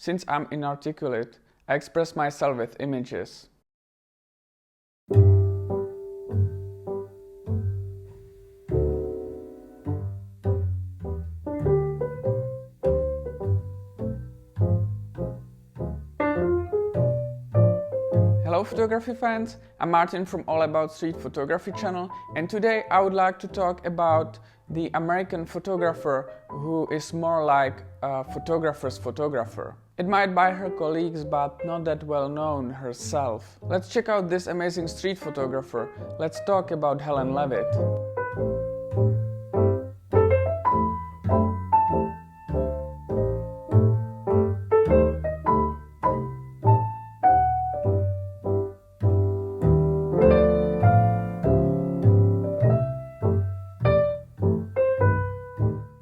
Since I'm inarticulate, I express myself with images. Hello photography fans, I'm Martin from All About Street Photography channel, and today I would like to talk about the American photographer who is more like a photographer's photographer. Admired by her colleagues but not that well known herself. Let's check out this amazing street photographer. Let's talk about Helen Levitt.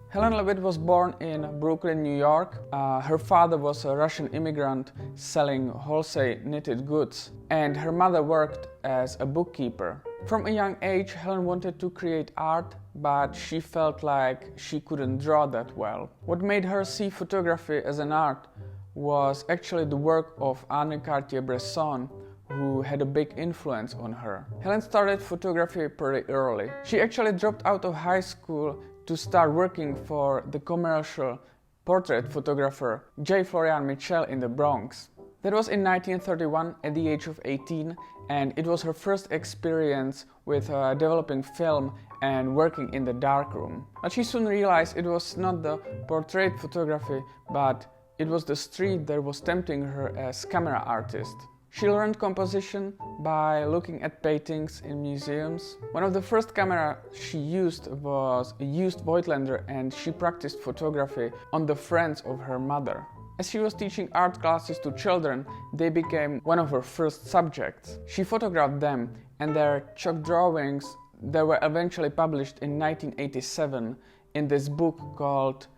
Helen Levitt was born in Brooklyn, New York. Her father was a Russian immigrant selling wholesale knitted goods, and her mother worked as a bookkeeper. From a young age, Helen wanted to create art, but she felt like she couldn't draw that well. What made her see photography as an art was actually the work of Cartier-bresson, who had a big influence on her. Helen started photography pretty early. She actually dropped out of high school to start working for the commercial portrait photographer J. Florian Michel in the Bronx. That was in 1931 at the age of 18, and it was her first experience with developing film and working in the darkroom. But she soon realized it was not the portrait photography, but it was the street that was tempting her as camera artist. She learned composition by looking at paintings in museums. One of the first cameras she used was a used Voigtlander, and she practiced photography on the friends of her mother. As she was teaching art classes to children, they became one of her first subjects. She photographed them, and their chalk drawings that were eventually published in 1987 in this book called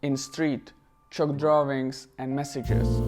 In Street, Chalk Drawings and Messages.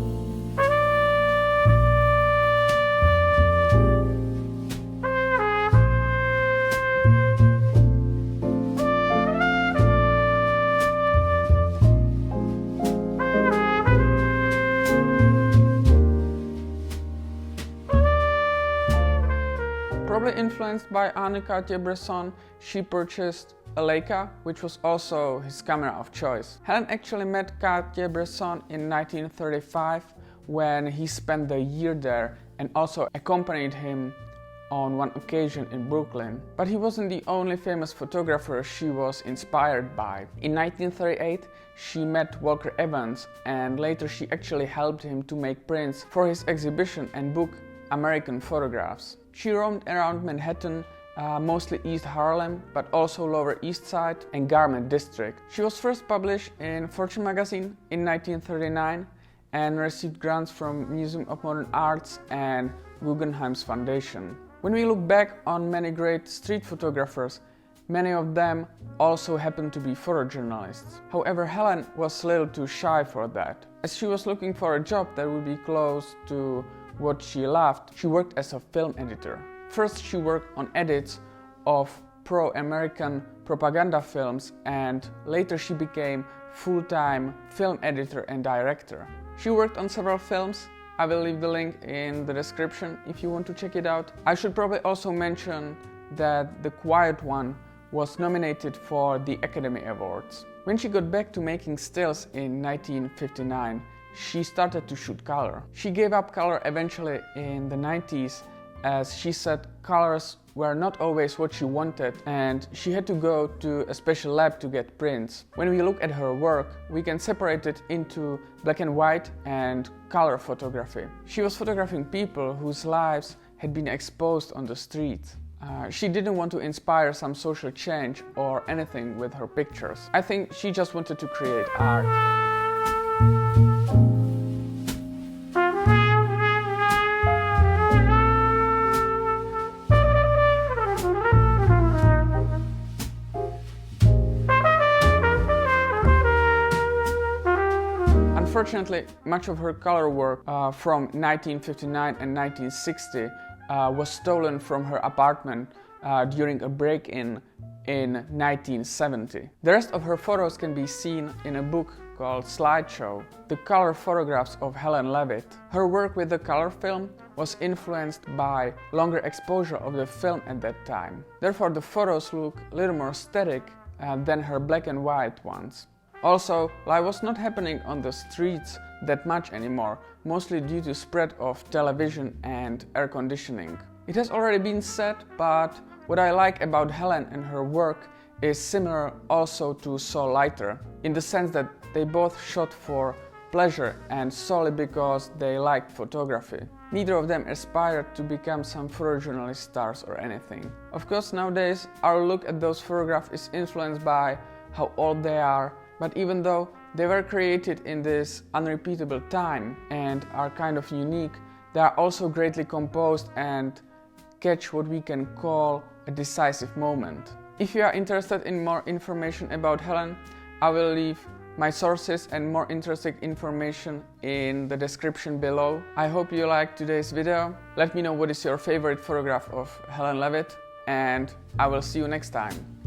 Probably influenced by Cartier-bresson, she purchased a Leica, which was also his camera of choice. Helen actually met Cartier-bresson in 1935 when he spent the year there and also accompanied him on one occasion in Brooklyn. But he wasn't the only famous photographer she was inspired by. In 1938, she met Walker Evans, and later she actually helped him to make prints for his exhibition and book American Photographs. She roamed around Manhattan, mostly East Harlem, but also Lower East Side and Garment District. She was first published in Fortune magazine in 1939 and received grants from Museum of Modern Arts and Guggenheim's Foundation. When we look back on many great street photographers, many of them also happened to be photojournalists. However, Helen was a little too shy for that. As she was looking for a job that would be close to what she loved, she worked as a film editor. First, she worked on edits of pro-American propaganda films, and later she became full-time film editor and director. She worked on several films. I will leave the link in the description if you want to check it out. I should probably also mention that The Quiet One was nominated for the Academy Awards. When she got back to making stills in 1959, she started to shoot color. She gave up color eventually in the 90s, as she said colors were not always what she wanted, and she had to go to a special lab to get prints. When we look at her work, we can separate it into black and white and color photography. She was photographing people whose lives had been exposed on the street. She didn't want to inspire some social change or anything with her pictures. I think she just wanted to create art. Unfortunately, much of her color work from 1959 and 1960 was stolen from her apartment during a break-in in 1970. The rest of her photos can be seen in a book called slideshow, the color photographs of Helen Levitt. Her work with the color film was influenced by longer exposure of the film at that time. Therefore, the photos look a little more static than her black and white ones. Also, life was not happening on the streets that much anymore, mostly due to spread of television and air conditioning. It has already been said, but what I like about Helen and her work is similar also to Saul Leiter, in the sense that they both shot for pleasure and solely because they liked photography. Neither of them aspired to become some photojournalist stars or anything. Of course, nowadays our look at those photographs is influenced by how old they are, but even though they were created in this unrepeatable time and are kind of unique, they are also greatly composed and catch what we can call a decisive moment. If you are interested in more information about Helen, I will leave my sources and more interesting information in the description below. I hope you liked today's video. Let me know what is your favorite photograph of Helen Levitt, and I will see you next time.